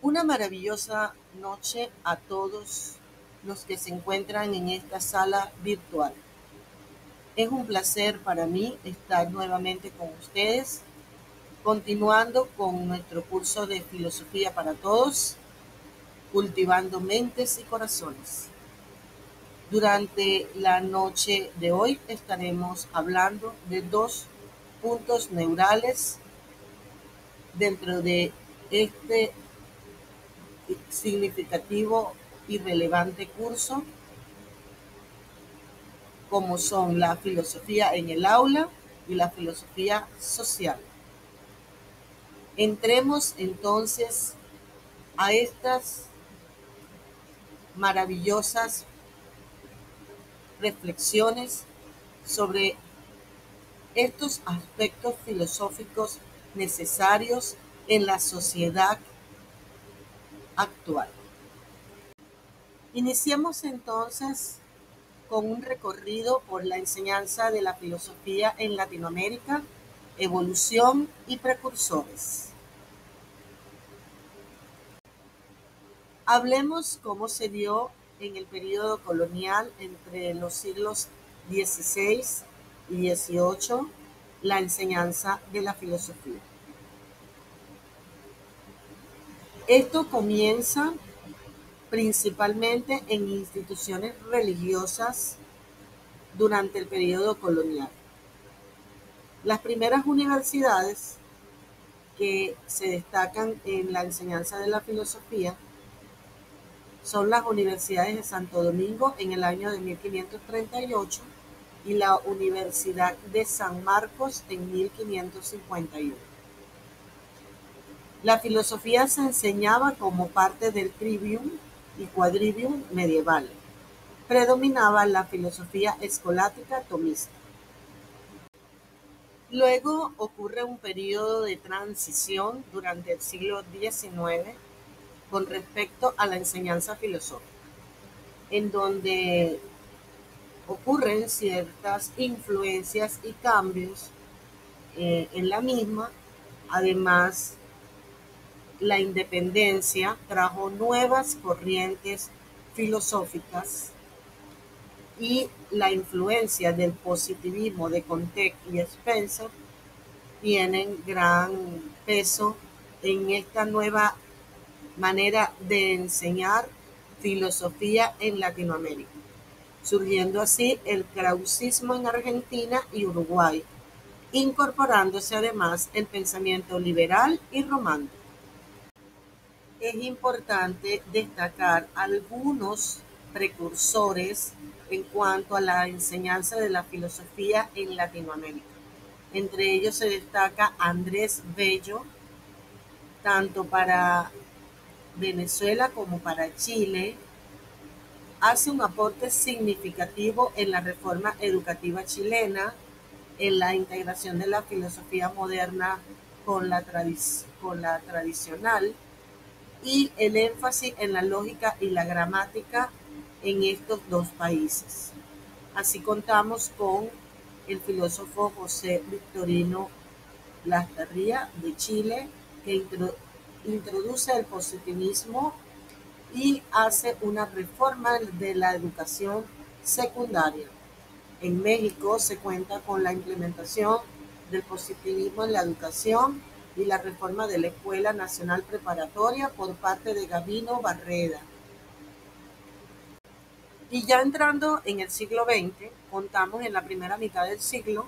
Una maravillosa noche a todos los que se encuentran en esta sala virtual. Es un placer para mí estar nuevamente con ustedes, continuando con nuestro curso de Filosofía para Todos, cultivando mentes y corazones. Durante la noche de hoy estaremos hablando de dos puntos neurales dentro de este significativo y relevante curso, como son la filosofía en el aula y la filosofía social. Entremos entonces a estas maravillosas reflexiones sobre estos aspectos filosóficos necesarios en la sociedad actual. Iniciemos entonces con un recorrido por la enseñanza de la filosofía en Latinoamérica, evolución y precursores. Hablemos cómo se dio en el período colonial entre los siglos XVI y XVIII la enseñanza de la filosofía. Esto comienza principalmente en instituciones religiosas durante el período colonial. Las primeras universidades que se destacan en la enseñanza de la filosofía son las universidades de Santo Domingo en el año de 1538 y la Universidad de San Marcos en 1551. La filosofía se enseñaba como parte del trivium y quadrivium medieval. Predominaba la filosofía escolástica tomista. Luego ocurre un periodo de transición durante el siglo XIX con respecto a la enseñanza filosófica, en donde ocurren ciertas influencias y cambios en la misma. Además, la independencia trajo nuevas corrientes filosóficas y la influencia del positivismo de Comte y Spencer tienen gran peso en esta nueva manera de enseñar filosofía en Latinoamérica, surgiendo así el krausismo en Argentina y Uruguay, incorporándose además el pensamiento liberal y romántico. Es importante destacar algunos precursores en cuanto a la enseñanza de la filosofía en Latinoamérica. Entre ellos se destaca Andrés Bello, tanto para Venezuela como para Chile. Hace un aporte significativo en la reforma educativa chilena, en la integración de la filosofía moderna con la tradicional y el énfasis en la lógica y la gramática en estos dos países. Así contamos con el filósofo José Victorino Lastarria de Chile, que introduce el positivismo y hace una reforma de la educación secundaria. En México se cuenta con la implementación del positivismo en la educación y la reforma de la Escuela Nacional Preparatoria por parte de Gabino Barreda. Y ya entrando en el siglo XX, contamos en la primera mitad del siglo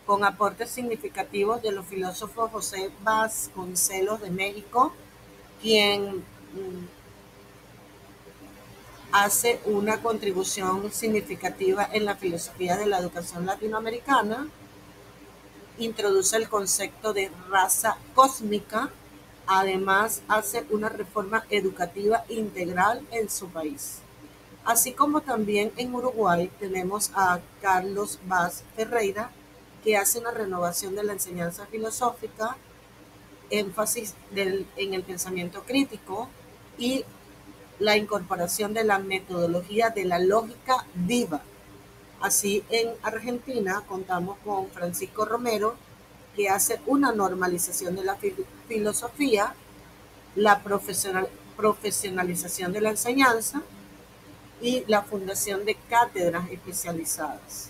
con aportes significativos de los filósofos José Vasconcelos de México, quien hace una contribución significativa en la filosofía de la educación latinoamericana, introduce el concepto de raza cósmica, además hace una reforma educativa integral en su país. Así como también en Uruguay tenemos a Carlos Vaz Ferreira, que hace una renovación de la enseñanza filosófica, énfasis en el pensamiento crítico y la incorporación de la metodología de la lógica viva. Así, en Argentina contamos con Francisco Romero, que hace una normalización de la filosofía, la profesionalización de la enseñanza y la fundación de cátedras especializadas.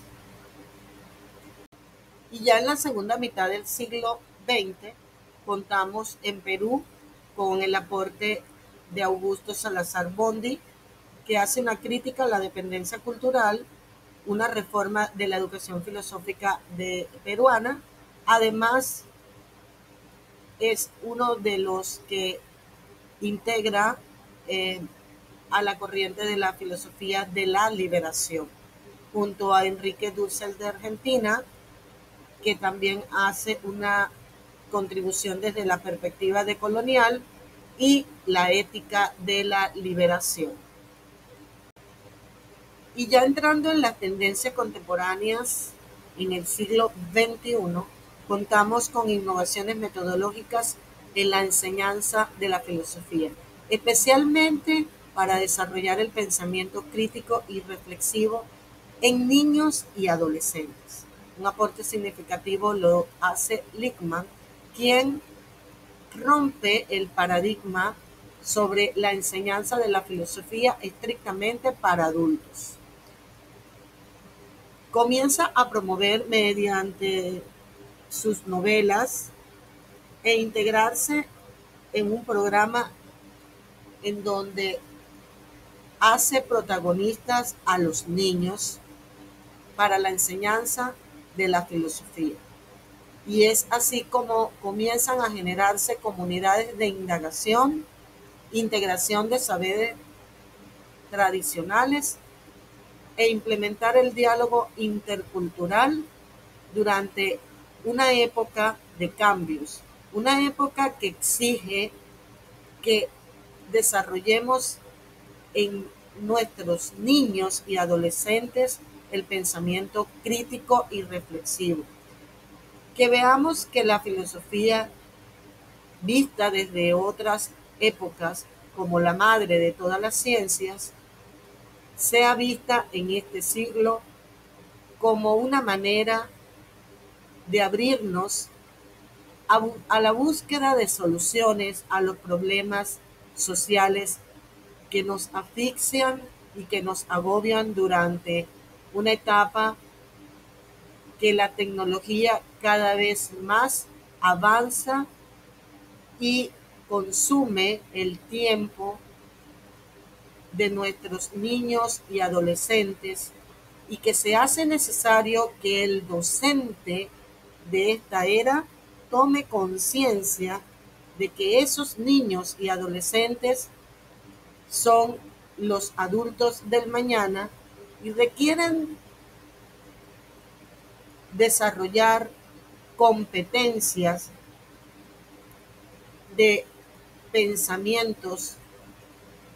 Y ya en la segunda mitad del siglo XX contamos en Perú con el aporte de Augusto Salazar Bondy, que hace una crítica a la dependencia cultural, una reforma de la educación filosófica peruana. Además, es uno de los que integra a la corriente de la filosofía de la liberación, junto a Enrique Dussel de Argentina, que también hace una contribución desde la perspectiva decolonial y la ética de la liberación. Y ya entrando en las tendencias contemporáneas en el siglo XXI, contamos con innovaciones metodológicas en la enseñanza de la filosofía, especialmente para desarrollar el pensamiento crítico y reflexivo en niños y adolescentes. Un aporte significativo lo hace Lichtman, quien rompe el paradigma sobre la enseñanza de la filosofía estrictamente para adultos. Comienza a promover mediante sus novelas e integrarse en un programa en donde hace protagonistas a los niños para la enseñanza de la filosofía. Y es así como comienzan a generarse comunidades de indagación, integración de saberes tradicionales e implementar el diálogo intercultural durante una época de cambios, una época que exige que desarrollemos en nuestros niños y adolescentes el pensamiento crítico y reflexivo. Que veamos que la filosofía, vista desde otras épocas como la madre de todas las ciencias, sea vista en este siglo como una manera de abrirnos a la búsqueda de soluciones a los problemas sociales que nos asfixian y que nos agobian durante una etapa que la tecnología cada vez más avanza y consume el tiempo de nuestros niños y adolescentes, y que se hace necesario que el docente de esta era tome conciencia de que esos niños y adolescentes son los adultos del mañana y requieren desarrollar competencias de pensamientos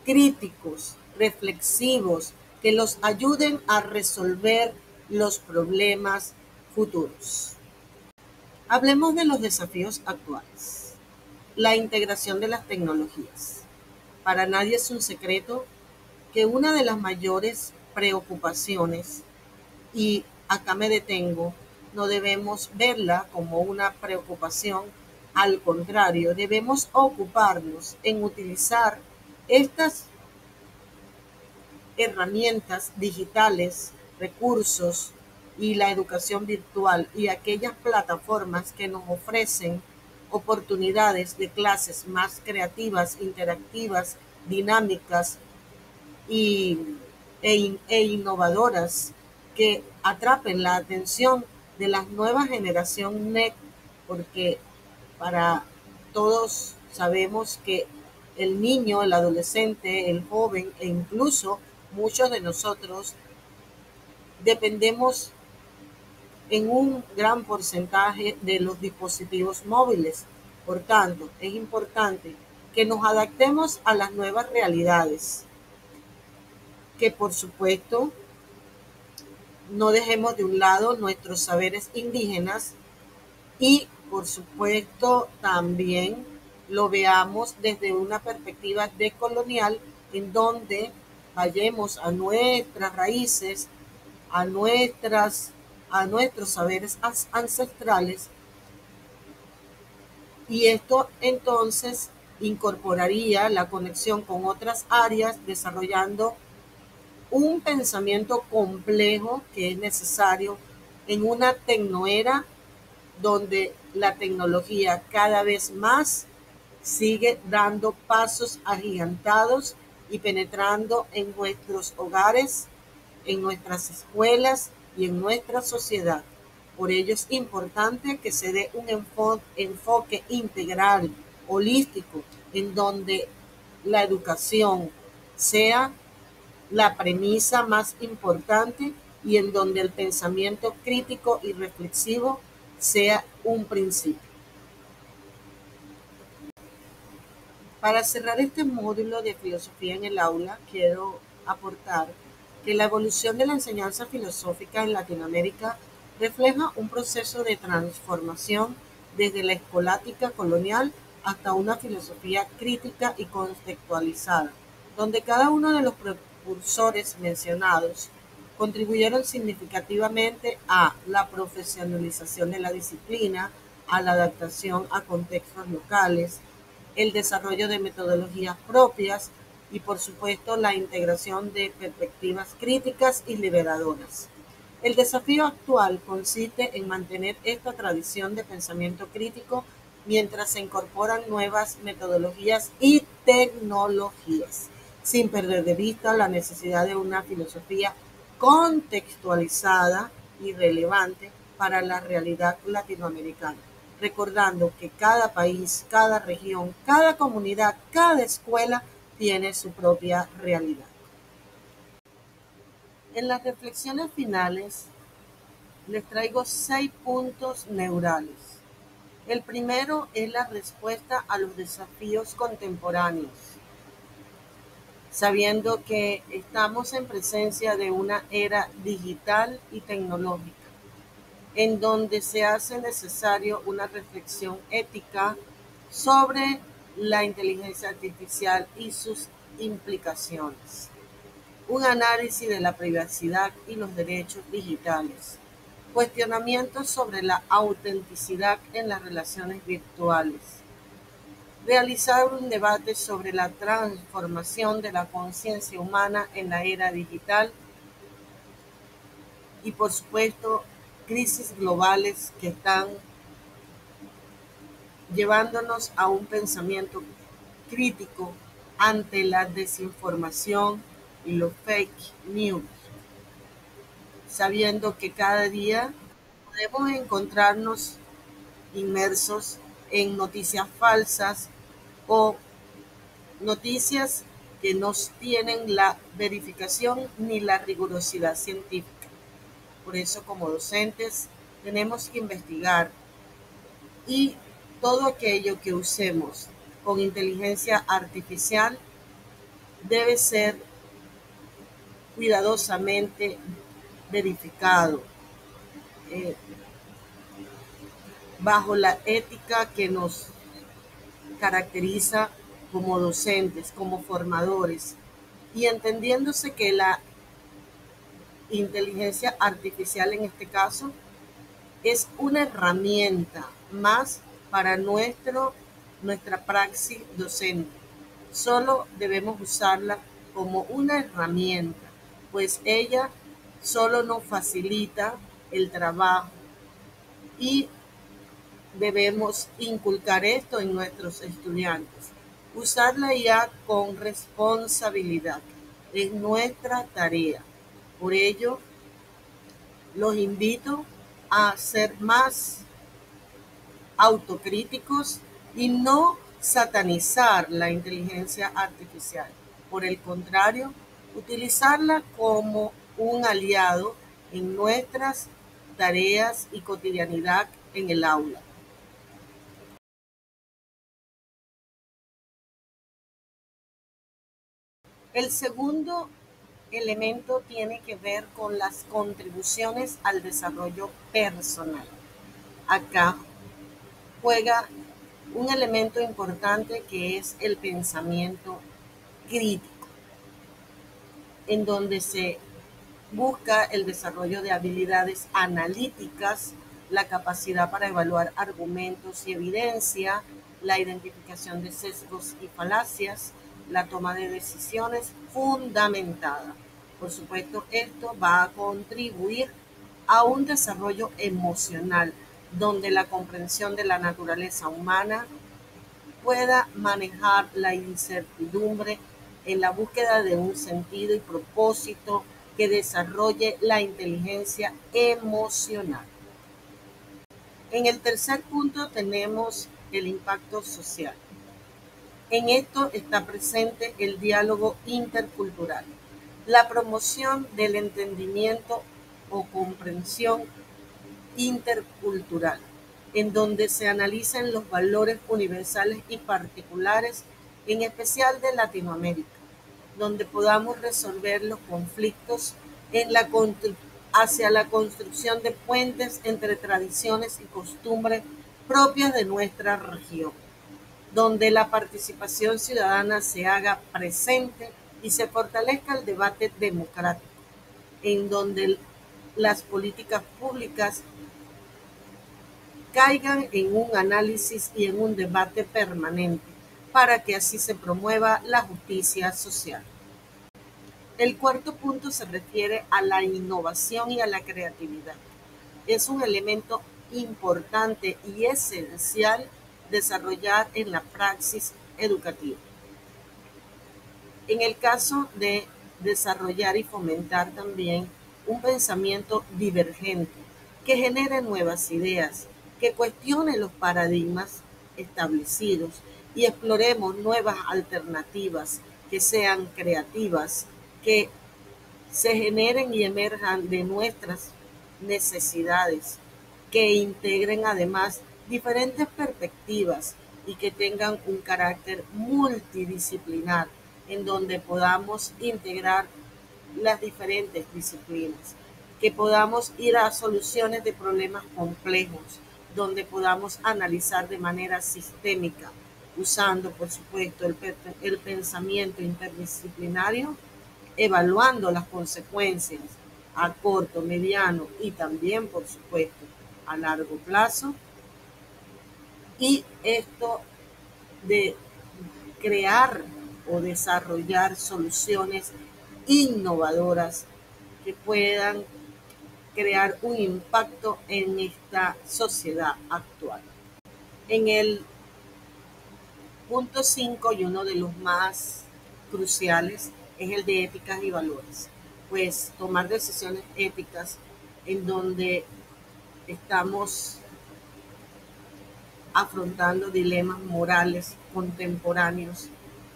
críticos, reflexivos, que los ayuden a resolver los problemas futuros. Hablemos de los desafíos actuales. La integración de las tecnologías. Para nadie es un secreto que una de las mayores preocupaciones, y acá me detengo, no debemos verla como una preocupación, al contrario, debemos ocuparnos en utilizar estas herramientas digitales, recursos y la educación virtual y aquellas plataformas que nos ofrecen oportunidades de clases más creativas, interactivas, dinámicas e innovadoras que atrapen la atención de la nueva generación NEC, porque para todos sabemos que el niño, el adolescente, el joven e incluso muchos de nosotros dependemos en un gran porcentaje de los dispositivos móviles. Por tanto, es importante que nos adaptemos a las nuevas realidades, que por supuesto no dejemos de un lado nuestros saberes indígenas y por supuesto también lo veamos desde una perspectiva decolonial, en donde vayamos a nuestras raíces, a nuestros saberes ancestrales, y esto entonces incorporaría la conexión con otras áreas, desarrollando un pensamiento complejo que es necesario en una tecnoera donde la tecnología cada vez más sigue dando pasos agigantados y penetrando en nuestros hogares, en nuestras escuelas y en nuestra sociedad. Por ello es importante que se dé un enfoque integral, holístico, en donde la educación sea la premisa más importante y en donde el pensamiento crítico y reflexivo sea un principio. Para cerrar este módulo de filosofía en el aula, quiero aportar que la evolución de la enseñanza filosófica en Latinoamérica refleja un proceso de transformación desde la escolástica colonial hasta una filosofía crítica y contextualizada, donde cada uno de los precursores mencionados contribuyeron significativamente a la profesionalización de la disciplina, a la adaptación a contextos locales, el desarrollo de metodologías propias y, por supuesto, la integración de perspectivas críticas y liberadoras. El desafío actual consiste en mantener esta tradición de pensamiento crítico mientras se incorporan nuevas metodologías y tecnologías, sin perder de vista la necesidad de una filosofía contextualizada y relevante para la realidad latinoamericana, recordando que cada país, cada región, cada comunidad, cada escuela tiene su propia realidad. En las reflexiones finales les traigo 6 puntos neurales. El primero es la respuesta a los desafíos contemporáneos, sabiendo que estamos en presencia de una era digital y tecnológica, en donde se hace necesario una reflexión ética sobre la inteligencia artificial y sus implicaciones, un análisis de la privacidad y los derechos digitales, cuestionamientos sobre la autenticidad en las relaciones virtuales, realizar un debate sobre la transformación de la conciencia humana en la era digital y, por supuesto, crisis globales que están llevándonos a un pensamiento crítico ante la desinformación y los fake news, sabiendo que cada día podemos encontrarnos inmersos en noticias falsas o noticias que no tienen la verificación ni la rigurosidad científica. Por eso, como docentes, tenemos que investigar y todo aquello que usemos con inteligencia artificial debe ser cuidadosamente verificado eh, bajo la ética que nos caracteriza como docentes, como formadores, y entendiéndose que la inteligencia artificial en este caso es una herramienta más para nuestra praxis docente. Solo debemos usarla como una herramienta, pues ella solo nos facilita el trabajo y debemos inculcar esto en nuestros estudiantes. Usar la IA con responsabilidad es nuestra tarea. Por ello, los invito a ser más autocríticos y no satanizar la inteligencia artificial. Por el contrario, utilizarla como un aliado en nuestras tareas y cotidianidad en el aula. El segundo elemento tiene que ver con las contribuciones al desarrollo personal. Acá juega un elemento importante que es el pensamiento crítico, en donde se busca el desarrollo de habilidades analíticas, la capacidad para evaluar argumentos y evidencia, la identificación de sesgos y falacias, la toma de decisiones fundamentada. Por supuesto, esto va a contribuir a un desarrollo emocional donde la comprensión de la naturaleza humana pueda manejar la incertidumbre en la búsqueda de un sentido y propósito que desarrolle la inteligencia emocional. En el tercer punto tenemos el impacto social. En esto está presente el diálogo intercultural, la promoción del entendimiento o comprensión intercultural, en donde se analizan los valores universales y particulares, en especial de Latinoamérica, donde podamos resolver los conflictos en la hacia la construcción de puentes entre tradiciones y costumbres propias de nuestra región, donde la participación ciudadana se haga presente y se fortalezca el debate democrático, en donde las políticas públicas caigan en un análisis y en un debate permanente para que así se promueva la justicia social. El cuarto punto se refiere a la innovación y a la creatividad. Es un elemento importante y esencial desarrollar en la praxis educativa. En el caso de desarrollar y fomentar también un pensamiento divergente que genere nuevas ideas, que cuestione los paradigmas establecidos y exploremos nuevas alternativas que sean creativas, que se generen y emerjan de nuestras necesidades, que integren además diferentes perspectivas y que tengan un carácter multidisciplinar en donde podamos integrar las diferentes disciplinas, que podamos ir a soluciones de problemas complejos, donde podamos analizar de manera sistémica, usando por supuesto el pensamiento interdisciplinario, evaluando las consecuencias a corto, mediano y también por supuesto a largo plazo, y esto de crear o desarrollar soluciones innovadoras que puedan crear un impacto en esta sociedad actual. En el punto 5 y uno de los más cruciales es el de éticas y valores, pues tomar decisiones éticas en donde estamos afrontando dilemas morales contemporáneos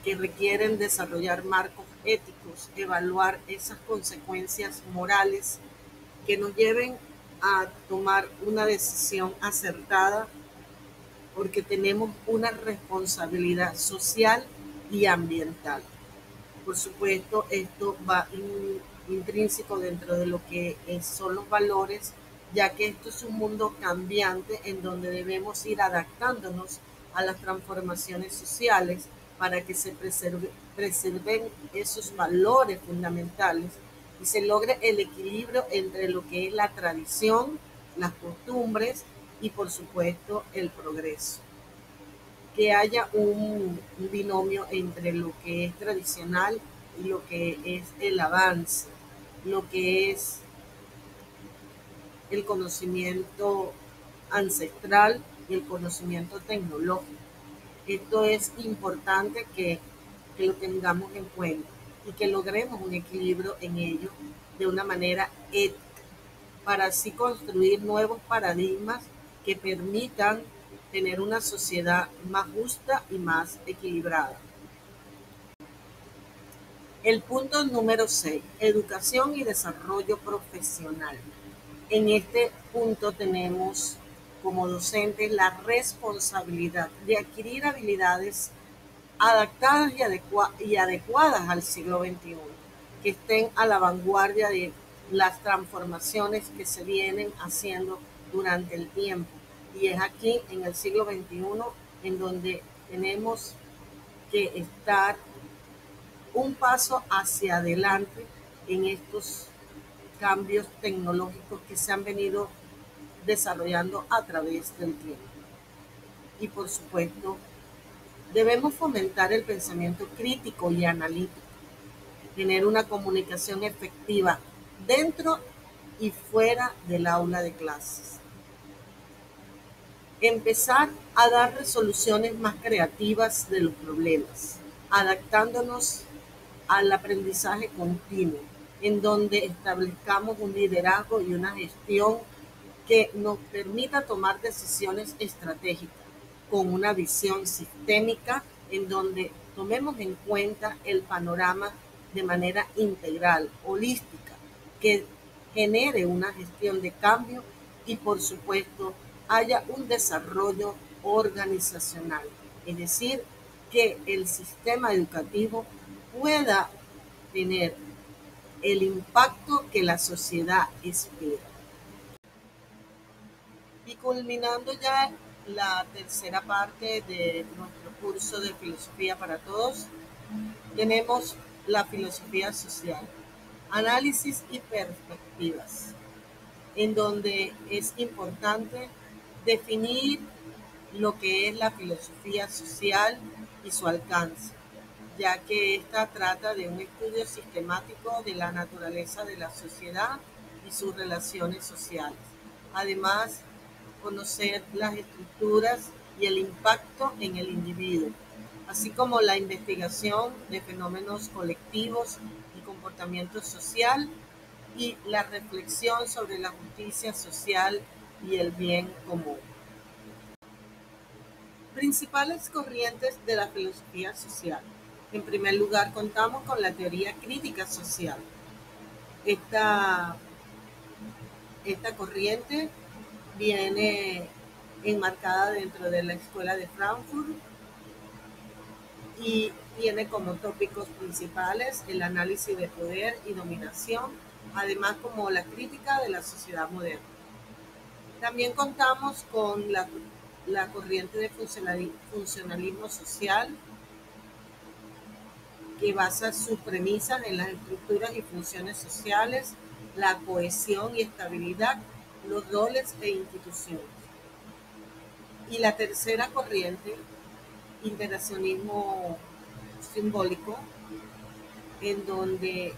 que requieren desarrollar marcos éticos, evaluar esas consecuencias morales que nos lleven a tomar una decisión acertada, porque tenemos una responsabilidad social y ambiental. Por supuesto, esto va intrínseco dentro de lo que son los valores, ya que esto es un mundo cambiante en donde debemos ir adaptándonos a las transformaciones sociales para que se preserven esos valores fundamentales y se logre el equilibrio entre lo que es la tradición, las costumbres y por supuesto el progreso. Que haya un binomio entre lo que es tradicional y lo que es el avance, lo que es el conocimiento ancestral y el conocimiento tecnológico. Esto es importante que lo tengamos en cuenta y que logremos un equilibrio en ello de una manera ética, para así construir nuevos paradigmas que permitan tener una sociedad más justa y más equilibrada. El punto número 6, educación y desarrollo profesional. En este punto tenemos como docentes la responsabilidad de adquirir habilidades adaptadas y adecuadas al siglo XXI, que estén a la vanguardia de las transformaciones que se vienen haciendo durante el tiempo. Y es aquí en el siglo XXI en donde tenemos que estar un paso hacia adelante en estos cambios tecnológicos que se han venido desarrollando a través del tiempo. Y por supuesto, Debemos fomentar el pensamiento crítico y analítico, tener una comunicación efectiva dentro y fuera del aula de clases. Empezar a dar resoluciones más creativas de los problemas, adaptándonos al aprendizaje continuo, en donde establezcamos un liderazgo y una gestión que nos permita tomar decisiones estratégicas con una visión sistémica en donde tomemos en cuenta el panorama de manera integral, holística, que genere una gestión de cambio y por supuesto haya un desarrollo organizacional, es decir, que el sistema educativo pueda tener el impacto que la sociedad espera. Y culminando ya la tercera parte de nuestro curso de Filosofía para Todos, tenemos la filosofía social, análisis y perspectivas, en donde es importante definir lo que es la filosofía social y su alcance, ya que esta trata de un estudio sistemático de la naturaleza de la sociedad y sus relaciones sociales. Además, conocer las estructuras y el impacto en el individuo, así como la investigación de fenómenos colectivos y comportamiento social y la reflexión sobre la justicia social y el bien común. Principales corrientes de la filosofía social. En primer lugar, contamos con la teoría crítica social. Esta, esta corriente viene enmarcada dentro de la Escuela de Frankfurt y tiene como tópicos principales el análisis de poder y dominación, además como la crítica de la sociedad moderna. También contamos con la corriente de funcionalismo social, que basa sus premisas en las estructuras y funciones sociales, la cohesión y estabilidad, los roles e instituciones. Y la tercera corriente, interaccionismo simbólico, en donde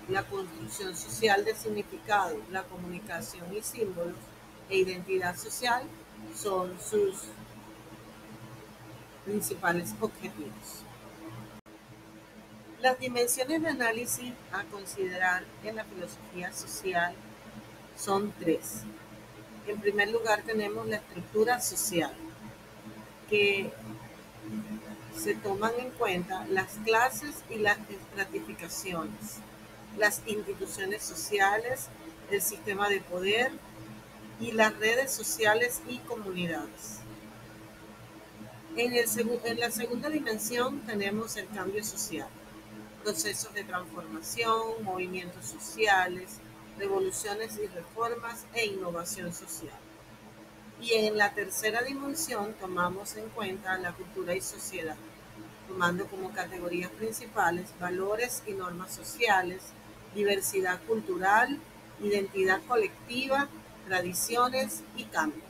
la construcción social de significado, la comunicación y símbolos e identidad social son sus principales objetivos. Las dimensiones de análisis a considerar en la filosofía social son tres. En primer lugar tenemos la estructura social, que se toman en cuenta las clases y las estratificaciones, las instituciones sociales, el sistema de poder y las redes sociales y comunidades. En la segunda dimensión tenemos el cambio social, procesos de transformación, movimientos sociales, revoluciones y reformas e innovación social. Y en la tercera dimensión tomamos en cuenta la cultura y sociedad, tomando como categorías principales valores y normas sociales, diversidad cultural, identidad colectiva, tradiciones y cambio.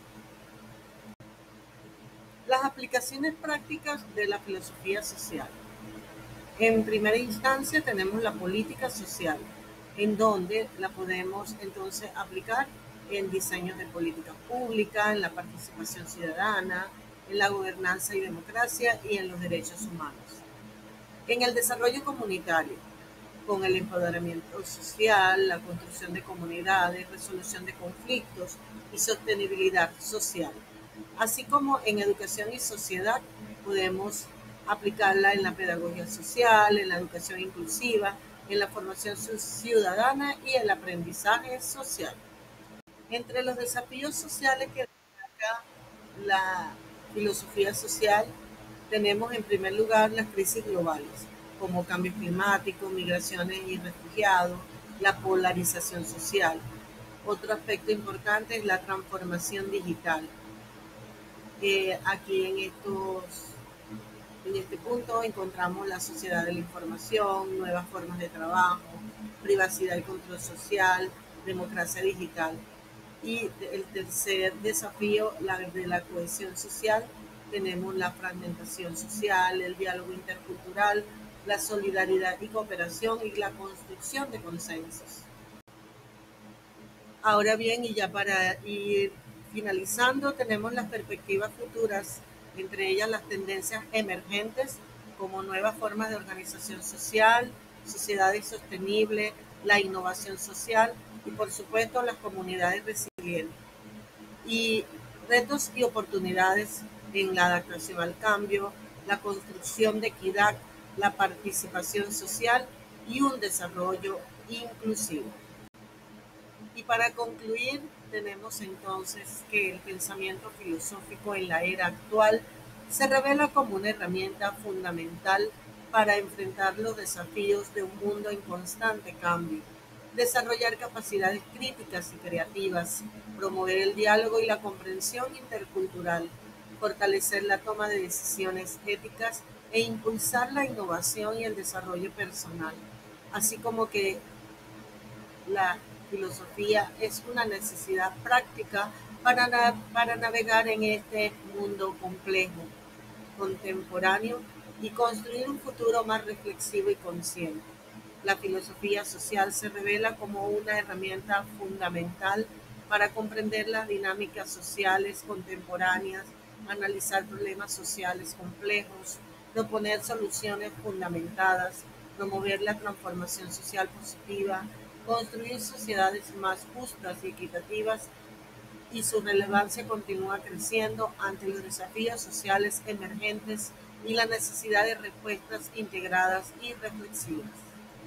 Las aplicaciones prácticas de la filosofía social. En primera instancia tenemos la política social, en donde la podemos entonces aplicar en diseños de política pública, en la participación ciudadana, en la gobernanza y democracia y en los derechos humanos. En el desarrollo comunitario, con el empoderamiento social, la construcción de comunidades, resolución de conflictos y sostenibilidad social. Así como en educación y sociedad podemos aplicarla en la pedagogía social, en la educación inclusiva, en la formación ciudadana y el aprendizaje social. Entre los desafíos sociales que destaca la filosofía social, tenemos en primer lugar las crisis globales, como cambio climático, migraciones y refugiados, la polarización social. Otro aspecto importante es la transformación digital. Aquí en este punto encontramos la sociedad de la información, nuevas formas de trabajo, privacidad y control social, democracia digital. Y el tercer desafío, la de la cohesión social, tenemos la fragmentación social, el diálogo intercultural, la solidaridad y cooperación y la construcción de consensos. Ahora bien, y ya para ir finalizando, tenemos las perspectivas futuras, entre ellas las tendencias emergentes como nuevas formas de organización social, sociedades sostenibles, la innovación social y por supuesto las comunidades resilientes. Y retos y oportunidades en la adaptación al cambio, la construcción de equidad, la participación social y un desarrollo inclusivo. Y para concluir, tenemos entonces que el pensamiento filosófico en la era actual se revela como una herramienta fundamental para enfrentar los desafíos de un mundo en constante cambio, desarrollar capacidades críticas y creativas, promover el diálogo y la comprensión intercultural, fortalecer la toma de decisiones éticas e impulsar la innovación y el desarrollo personal, así como que la filosofía es una necesidad práctica para navegar en este mundo complejo, contemporáneo y construir un futuro más reflexivo y consciente. La filosofía social se revela como una herramienta fundamental para comprender las dinámicas sociales contemporáneas, analizar problemas sociales complejos, proponer soluciones fundamentadas, promover la transformación social positiva, construir sociedades más justas y equitativas, y su relevancia continúa creciendo ante los desafíos sociales emergentes y la necesidad de respuestas integradas y reflexivas.